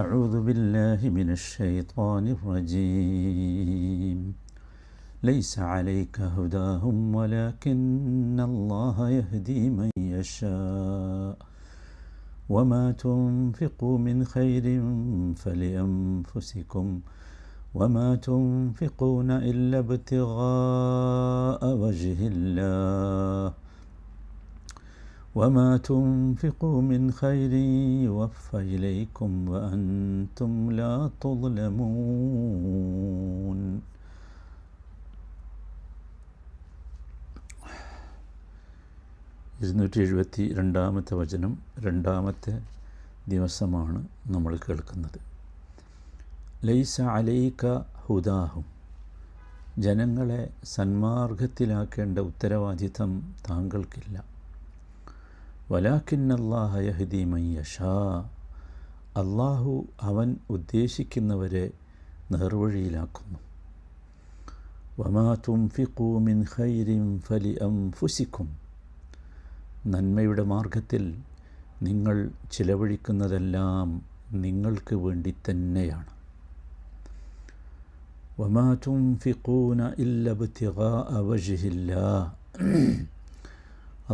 أعوذ بالله من الشيطان الرجيم ليس عليك هداهم ولكن الله يهدي من يشاء وما تنفقوا من خير فلأنفسكم وما تنفقون إلا ابتغاء وجه الله وما تنفقوا من خير يوفى إليكم وأنتم لا تظلمون. 272 വചനം, 2-ാമത്തെ ദിവസമാണ് നമ്മൾ കേൾക്കുന്നത്. ലൈസ അലൈക ഹുദാഹും, ജനങ്ങളെ സന്മാർഗത്തിലാക്കേണ്ട ഉത്തരവാദിത്തം താങ്കൾക്കില്ല. വലാകിന്നല്ലാഹ യഹ്ദി മൻ യശാ, അല്ലാഹു അവൻ ഉദ്ദേശിക്കുന്നവരെ നേർവഴിയിലാക്കുന്നു. വമാ തുൻഫിഖൂ മിൻ ഖൈരിൻ ഫലിഅൻഫുസിക്കും, നന്മയുടെ മാർഗത്തിൽ നിങ്ങൾ ചിലവഴിക്കുന്നതെല്ലാം നിങ്ങൾക്ക് വേണ്ടി തന്നെയാണ്. വമാ തുൻഫിഖൂന ഇല്ല ഇബ്തിഗാഅ വജ്ഹില്ലാഹ്,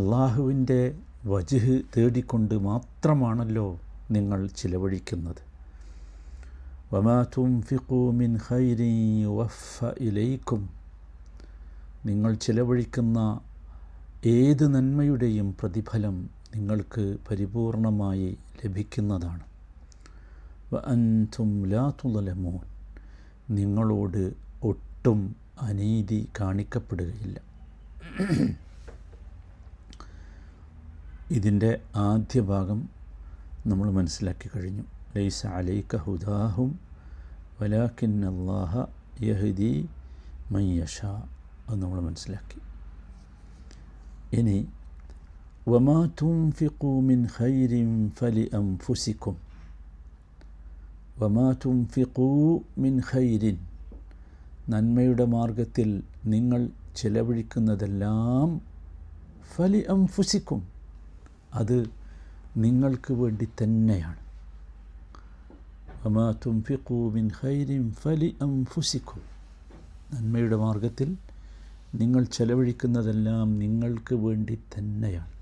അല്ലാഹുവിൻ്റെ വജ്ഹ് തേടിക്കൊണ്ട് മാത്രമാണല്ലോ നിങ്ങൾ ചിലവഴിക്കുന്നത്. വമാ തുൻഫിഖൂ മിൻ ഖൈരിൻ യുവഫ ഇലൈക്കും, നിങ്ങൾ ചിലവഴിക്കുന്ന ഏത് നന്മയുടെയും പ്രതിഫലം നിങ്ങൾക്ക് പരിപൂർണമായി ലഭിക്കുന്നതാണ്. വഅൻതും ലാ തുളലമൂൻ, നിങ്ങളോട് ഒട്ടും അനീതി കാണിക്കപ്പെടുകയില്ല. ഇതിൻ്റെ ആദ്യ ഭാഗം നമ്മൾ മനസ്സിലാക്കി കഴിഞ്ഞു. ലൈസ അലൈക ഹുദാഹും വലാകിന്നല്ലാഹ യഹ്ദി മൻ യശാ, അത് നമ്മൾ മനസ്സിലാക്കി. ഇനി വമാ തുൻഫിഖൂ മിൻ ഖൈരിൻ ഫലിഅൻഫുസിക്കും, വമാ തുൻഫിഖൂ മിൻ ഖൈരിൻ, നന്മയുടെ മാർഗത്തിൽ നിങ്ങൾ ചിലവഴിക്കുന്നതെല്ലാം ഫലിഅൻഫുസിക്കും, അത് നിങ്ങൾക്ക് വേണ്ടി തന്നെയാണ്. വമാ തുൻഫിഖൂ മിൻ ഖൈരിൻ ഫലിഅൻഫുസിക്കും, നന്മയുടെ മാർഗത്തിൽ നിങ്ങൾ ചെലവഴിക്കുന്നതെല്ലാം നിങ്ങൾക്ക് വേണ്ടി തന്നെയാണ്.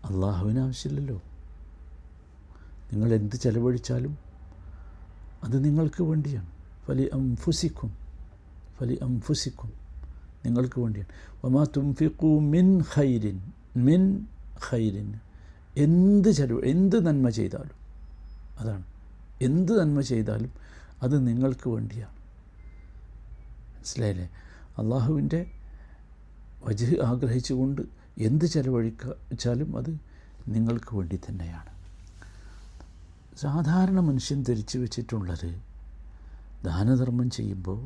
അള്ളാഹുവിന് ആവശ്യമില്ലല്ലോ. നിങ്ങൾ എന്ത് ചെലവഴിച്ചാലും അത് നിങ്ങൾക്ക് വേണ്ടിയാണ്. ഫലിഅൻഫുസിക്കും, ഫലിഅൻഫുസിക്കും, നിങ്ങൾക്ക് വേണ്ടിയാണ്. വമാ തുൻഫിഖൂ മിൻ ഖൈരിൻ, മിൻ ഖൈരിൻ, എന്ത് നന്മ ചെയ്താലും, അതാണ്, എന്ത് നന്മ ചെയ്താലും അത് നിങ്ങൾക്ക് വേണ്ടിയാണ്. മനസ്സിലായില്ലേ? അള്ളാഹുവിൻ്റെ വജ്ഹ് ആഗ്രഹിച്ചുകൊണ്ട് എന്ത് ചെലവഴിച്ചാലും അത് നിങ്ങൾക്ക് വേണ്ടി തന്നെയാണ്. സാധാരണ മനുഷ്യൻ ധരിച്ചു വച്ചിട്ടുള്ളത്, ദാനധർമ്മം ചെയ്യുമ്പോൾ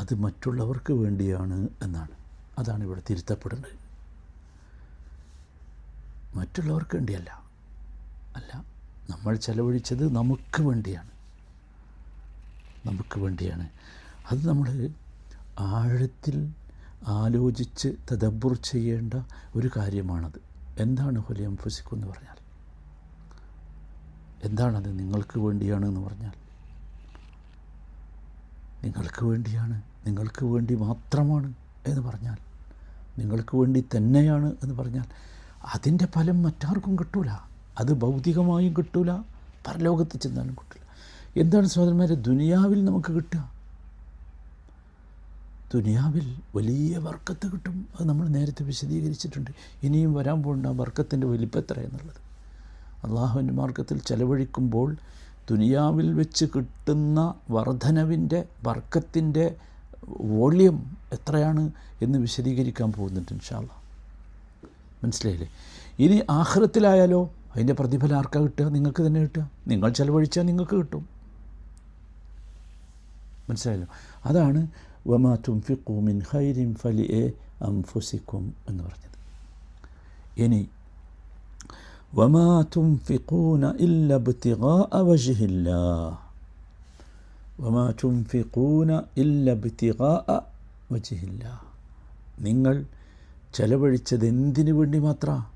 അത് മറ്റുള്ളവർക്ക് വേണ്ടിയാണ് എന്നാണ്. അതാണ് ഇവിടെ തിരുത്തപ്പെടേണ്ടത്. മറ്റുള്ളവർക്ക് വേണ്ടിയല്ല, അല്ല, നമ്മൾ ചെലവഴിച്ചത് നമുക്ക് വേണ്ടിയാണ്, നമുക്ക് വേണ്ടിയാണ്. അത് നമ്മൾ ആഴത്തിൽ ആലോചിച്ച് തദബ്ബുർ ചെയ്യേണ്ട ഒരു കാര്യമാണത്. എന്താണ് ഫലിഅൻഫുസിക്കും എന്ന് പറഞ്ഞാൽ? എന്താണത്? നിങ്ങൾക്ക് വേണ്ടിയാണ് എന്ന് പറഞ്ഞാൽ, നിങ്ങൾക്ക് വേണ്ടിയാണ്, നിങ്ങൾക്ക് വേണ്ടി മാത്രമാണ് എന്ന് പറഞ്ഞാൽ, നിങ്ങൾക്ക് വേണ്ടി തന്നെയാണ് എന്ന് പറഞ്ഞാൽ, അതിൻ്റെ ഫലം മറ്റാർക്കും കിട്ടൂല. അത് ഭൗതികമായും കിട്ടൂല, പരലോകത്ത് ചെന്നാലും കിട്ടില്ല. എന്താണ് സഹോദരന്മാരെ ദുനിയാവിൽ നമുക്ക് കിട്ടുക? ദുനിയാവിൽ വലിയ ബർക്കത്ത് കിട്ടും. അത് നമ്മൾ നേരത്തെ വിശദീകരിച്ചിട്ടുണ്ട്. ഇനിയും വരാൻ പോകുന്ന ആ ബർക്കത്തിൻ്റെ വലിപ്പം എത്ര എന്നുള്ളത്. അള്ളാഹുവിൻ്റെ മാർഗ്ഗത്തിൽ ചെലവഴിക്കുമ്പോൾ ദുനിയാവിൽ വെച്ച് കിട്ടുന്ന വർധനവിൻ്റെ ബർക്കത്തിൻ്റെ വോള്യം എത്രയാണ് എന്ന് വിശദീകരിക്കാൻ പോകുന്നുണ്ട് ഇൻഷാ അല്ലാഹ്. മനസ്സിലായില്ലേ? ഇനി ആഖിറത്തിലായാലോ അതിൻ്റെ പ്രതിഫലം ആർക്കാ കിട്ടുക? നിങ്ങൾക്ക് തന്നെ കിട്ടുക. നിങ്ങൾ ചെലവഴിച്ചാൽ നിങ്ങൾക്ക് കിട്ടും. മനസ്സിലായല്ലോ? അതാണ് വമാ തുൻഫിഖൂ മിൻ ഖൈരിൻ ഫലിഅൻഫുസിക്കും എന്ന് പറഞ്ഞത്. ഇനി വമാ തുൻഫിഖൂന ഇല്ല ഇബ്തിഗാഅ വജ്ഹില്ലാഹ്, വമാ തുൻഫിഖൂന ഇല്ല ഇബ്തിഗാഅ വജ്ഹില്ലാഹ്, നിങ്ങൾ ചെലവഴിച്ചത് എന്തിനു വേണ്ടി മാത്രമാണ്?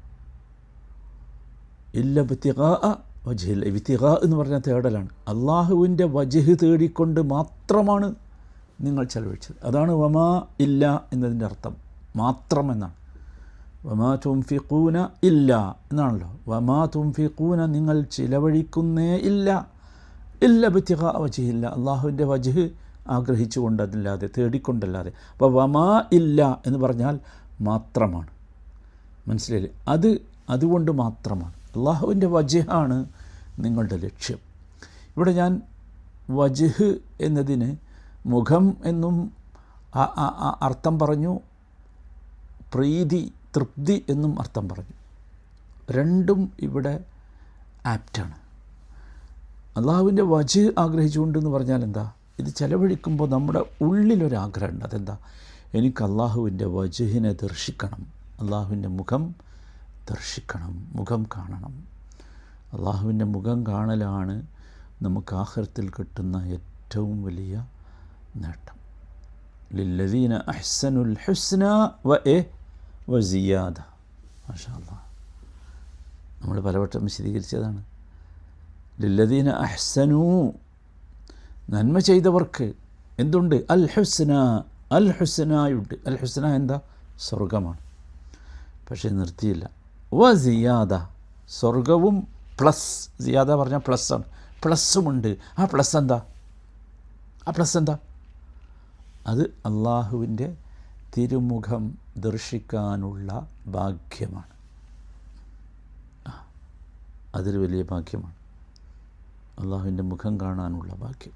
ഇല്ല ഇബ്തിഗാഅ വജ്ഹിൽ ഇബ്തിഗാ എന്ന് പറഞ്ഞാൽ തേടലാണ്. അള്ളാഹുവിൻ്റെ വജ്ഹ് തേടിക്കൊണ്ട് മാത്രമാണ് നിങ്ങൾ ചെലവഴിച്ചത്. അതാണ് വമാ ഇല്ല എന്നതിൻ്റെ അർത്ഥം. മാത്രം എന്നാണ്. വമാ തുൻഫിഖൂന ഇല്ല എന്നാണല്ലോ. വമാ തുൻഫിഖൂന നിങ്ങൾ ചിലവഴിക്കുന്നേ ഇല്ല ഇബ്തിഗാ വജ്ഹില്ല, അള്ളാഹുവിൻ്റെ വജ്ഹ് ആഗ്രഹിച്ചുകൊണ്ടല്ലാതെ, തേടിക്കൊണ്ടല്ലാതെ. അപ്പോൾ വമാ ഇല്ല എന്ന് പറഞ്ഞാൽ മാത്രമാണ്. മനസ്സിലായില്ലേ? അതുകൊണ്ട് മാത്രമാണ്. അള്ളാഹുവിൻ്റെ വജ്ഹാണ് നിങ്ങളുടെ ലക്ഷ്യം. ഇവിടെ ഞാൻ വജ്ഹ് എന്നതിന് മുഖം എന്നും അർത്ഥം പറഞ്ഞു, പ്രീതി, തൃപ്തി എന്നും അർത്ഥം പറഞ്ഞു. രണ്ടും ഇവിടെ ആപ്റ്റാണ്. അള്ളാഹുവിൻ്റെ വജ്ഹ് ആഗ്രഹിച്ചുകൊണ്ടെന്ന് പറഞ്ഞാൽ എന്താ? ഇത് ചെലവഴിക്കുമ്പോൾ നമ്മുടെ ഉള്ളിലൊരാഗ്രഹമുണ്ട്. അതെന്താ? എനിക്ക് അള്ളാഹുവിൻ്റെ വജ്ഹിനെ ദർശിക്കണം, അള്ളാഹുവിൻ്റെ മുഖം ദർശിക്കണം, മുഖം കാണണം. അള്ളാഹുവിൻ്റെ മുഖം കാണലാണ് നമുക്ക് ആഖിറത്തിൽ കിട്ടുന്ന ഏറ്റവും വലിയ നേട്ടം. ലില്ലദീന അഹ്സനുൽ ഹുസ്ന വസിയാദ. മാഷാ അല്ലാഹ്, നമ്മൾ പലവട്ടം വിശദീകരിച്ചതാണ്. ലില്ലദീന അഹ്സനു, നന്മ ചെയ്തവർക്ക് എന്തുണ്ട്? അൽ ഹുസ്ന, അൽ ഹുസ്നായുണ്ട്. അൽ ഹുസ്ന എന്താ? സ്വർഗമാണ്. പക്ഷേ നിർത്തിയില്ല. വസിയാദ, സ്വർഗവും പ്ലസ്. സിയാദ പറഞ്ഞാൽ പ്ലസ്സാണ്. പ്ലസ്സുമുണ്ട്. ആ പ്ലസ് എന്താ? അത് അള്ളാഹുവിൻ്റെ തിരുമുഖം ദർശിക്കാനുള്ള ഭാഗ്യമാണ്. അതൊരു വലിയ ഭാഗ്യമാണ്, അള്ളാഹുവിൻ്റെ മുഖം കാണാനുള്ള ഭാഗ്യം.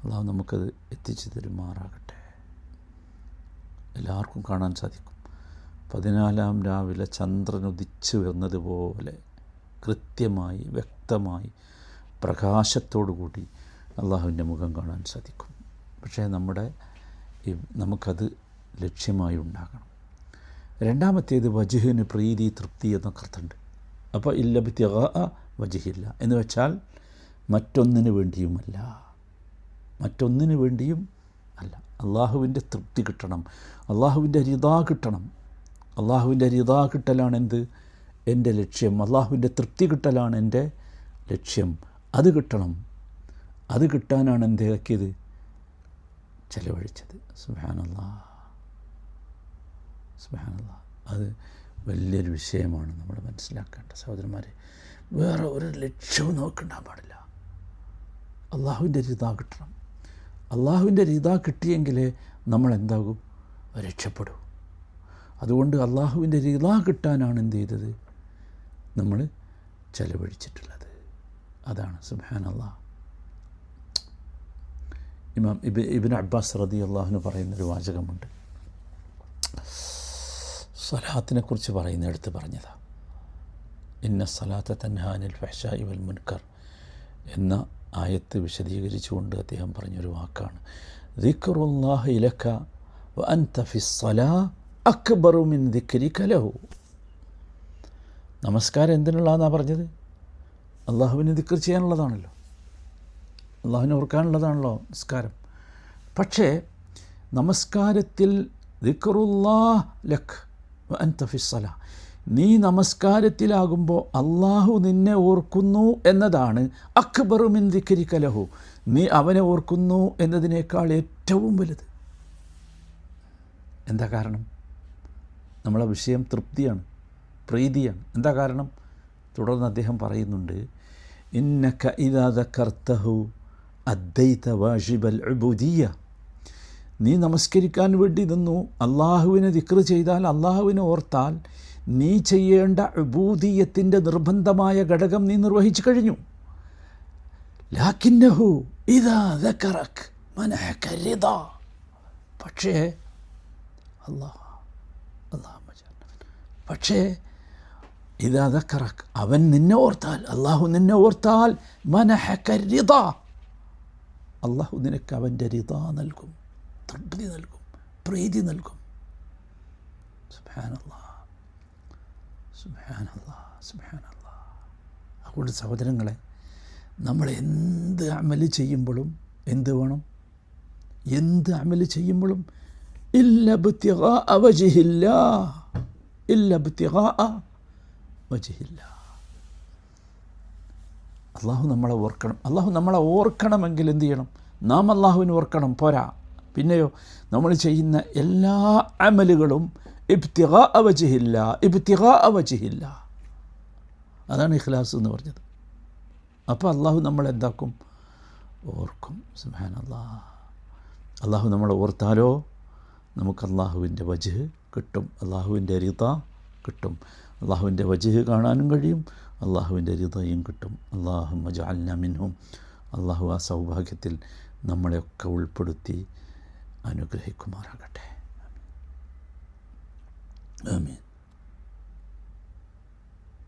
അള്ളാഹു നമുക്കത് എത്തിച്ചു തരുമാറാകട്ടെ. എല്ലാവർക്കും കാണാൻ സാധിക്കും. 14-ാം രാവിലെ ചന്ദ്രൻ ഉദിച്ചു വരുന്നതുപോലെ കൃത്യമായി, വ്യക്തമായി, പ്രകാശത്തോടു കൂടി അള്ളാഹുവിൻ്റെ മുഖം കാണാൻ സാധിക്കും. പക്ഷേ നമുക്കത് ലക്ഷ്യമായി ഉണ്ടാകണം. രണ്ടാമത്തേത് വജ്ഹിന് പ്രീതി, തൃപ്തി എന്നൊക്കെ അർത്ഥമുണ്ട്. അപ്പോൾ ഇബ്തിഗാ വജ്ഹില്ല എന്ന് വെച്ചാൽ മറ്റൊന്നിനു വേണ്ടിയുമല്ല, മറ്റൊന്നിനു വേണ്ടിയും അല്ല. അള്ളാഹുവിൻ്റെ തൃപ്തി കിട്ടണം, അള്ളാഹുവിൻ്റെ റിദാ കിട്ടണം. അള്ളാഹുവിൻ്റെ റിദാ കിട്ടലാണ് എൻ്റെ ലക്ഷ്യം. അള്ളാഹുവിൻ്റെ തൃപ്തി കിട്ടലാണ് എൻ്റെ ലക്ഷ്യം. അത് കിട്ടണം. അത് കിട്ടാനാണ് എന്താക്കിയത്? ചെലവഴിച്ചത്. സുബ്ഹാനല്ലാഹ്, സുബ്ഹാനല്ലാഹ്. അത് വലിയൊരു വിഷയമാണ് നമ്മൾ മനസ്സിലാക്കേണ്ട സഹോദരന്മാരെ. വേറെ ഒരു ലക്ഷ്യവും നോക്കണ്ടാൻ പാടില്ല. അള്ളാഹുവിൻ്റെ റിദാ കിട്ടണം. അള്ളാഹുവിൻ്റെ റിദാ കിട്ടിയെങ്കിലേ നമ്മളെന്താകും? രക്ഷപ്പെടൂ. അതുകൊണ്ട് അള്ളാഹുവിൻ്റെ റിദാ കിട്ടാനാണ് എന്ത് ചെയ്തത്? നമ്മൾ ചെലവഴിച്ചിട്ടുള്ളത്. അതാണ്. സുബ്ഹാനല്ലാഹ്. ഇമാം ഇബ്നു അബ്ബാസ് റളിയല്ലാഹു അൻഹു പറയുന്നൊരു വാചകമുണ്ട്. സ്വലാത്തിനെക്കുറിച്ച് പറയുന്നിടത്ത് പറഞ്ഞതാണ്. ഇന്ന സ്വലാത്ത തൻഹാ അനിൽ ഫഹ്ശാഇ വൽ മുൻകർ എന്ന ആയത്ത് വിശദീകരിച്ചുകൊണ്ട് അദ്ദേഹം പറഞ്ഞൊരു വാക്കാണ് ദിക്റുല്ലാഹി ലക വ അൻത ഫിസ്സലാ അക്ബറു മിൻ ദിക്രിക ലഹു. നമസ്കാരം എന്തിനുള്ളതെന്നാണ് പറഞ്ഞത്? അള്ളാഹുവിനെ ദിക്ർ ചെയ്യാനുള്ളതാണല്ലോ, അള്ളാഹുവിനെ ഓർക്കാനുള്ളതാണല്ലോ നമസ്കാരം. പക്ഷേ നമസ്കാരത്തിൽ ദിക്റുല്ലാഹ് ലക് വ അൻത ഫിസ്സലാ, നീ നമസ്കാരത്തിലാകുമ്പോൾ അള്ളാഹു നിന്നെ ഓർക്കുന്നു എന്നതാണ് അക്ബറു മിൻ ദിക്രിക ലഹു, നീ അവനെ ഓർക്കുന്നു എന്നതിനേക്കാൾ ഏറ്റവും വലുത്. എന്താ കാരണം? നമ്മളെ വിഷയം തൃപ്തിയാണ്, പ്രീതിയാണ്. എന്താ കാരണം? തുടർന്ന് അദ്ദേഹം പറയുന്നുണ്ട്, ഇന്നക ഇദാ ദക്കർതഹു അദ്ദൈത വാജിബൽ ഉബൂദിയ്യ, നീ നമസ്കരിക്കാൻ വേണ്ടി നിന്നു, അള്ളാഹുവിനെ ദിക്ർ ചെയ്താൽ, അള്ളാഹുവിനെ ഓർത്താൽ, നീ ചെയ്യേണ്ട ഉബൂദിയ്യത്തിൻ്റെ നിർബന്ധമായ ഘടകം നീ നിർവഹിച്ചു കഴിഞ്ഞു. ലാകിന്നഹു ഇദാ ദക്കറക മനഅക റിദാ, പക്ഷേ പക്ഷേ ഇദാ ദക്കറക, അവൻ നിന്നെ ഓർത്താൽ, അള്ളാഹു നിന്നെ ഓർത്താൽ, മനഅക റിദാ, അള്ളാഹു നിനക്ക് അവൻ്റെ റിദാ നൽകും, തൃപ്തി നൽകും, പ്രീതി നൽകും. സുബ്ഹാനല്ലാഹ്, സുബ്ഹാനല്ലാഹ്, സുബ്ഹാനല്ലാഹ്. അതുകൊണ്ട് സഹോദരങ്ങളെ, നമ്മൾ എന്ത് അമല് ചെയ്യുമ്പോഴും എന്ത് വേണം? എന്ത് അമല് ചെയ്യുമ്പോഴും ഇല്ല ഇബ്തിഗാ വജ്ഹില്ലാ, ഇല്ല ഇബ്തിഗാ വജ്ഹില്ലാ. അള്ളാഹു നമ്മളെ ഓർക്കണം. അള്ളാഹു നമ്മളെ ഓർക്കണമെങ്കിൽ എന്ത് ചെയ്യണം? നാം അള്ളാഹുവിനെ ഓർക്കണം, പോരാ. പിന്നെയോ നമ്മൾ ചെയ്യുന്ന എല്ലാ അമലുകളും ഇബ്തിഗാഅ വജ്ഹില്ല. അതാണ് ഇഖ്ലാസ് എന്ന് പറഞ്ഞത്. അപ്പോൾ അള്ളാഹു നമ്മളെന്താക്കും? ഓർക്കും. സുബ്ഹാനല്ലാഹ്. അള്ളാഹു നമ്മളെ ഓർത്താലോ നമുക്ക് അള്ളാഹുവിൻ്റെ വജ്ഹ് കിട്ടും, അള്ളാഹുവിൻ്റെ റിദ കിട്ടും. അള്ളാഹുവിൻ്റെ വജ്ഹ് കാണാനും കഴിയും, അള്ളാഹുവിൻ്റെ റിദയും കിട്ടും. അല്ലാഹുമ്മ ജഅൽനാ മിൻഹും. അള്ളാഹു ആ സൗഭാഗ്യത്തിൽ നമ്മളെയൊക്കെ ഉൾപ്പെടുത്തി അനുഗ്രഹിക്കുമാറാകട്ടെ. ആമീൻ.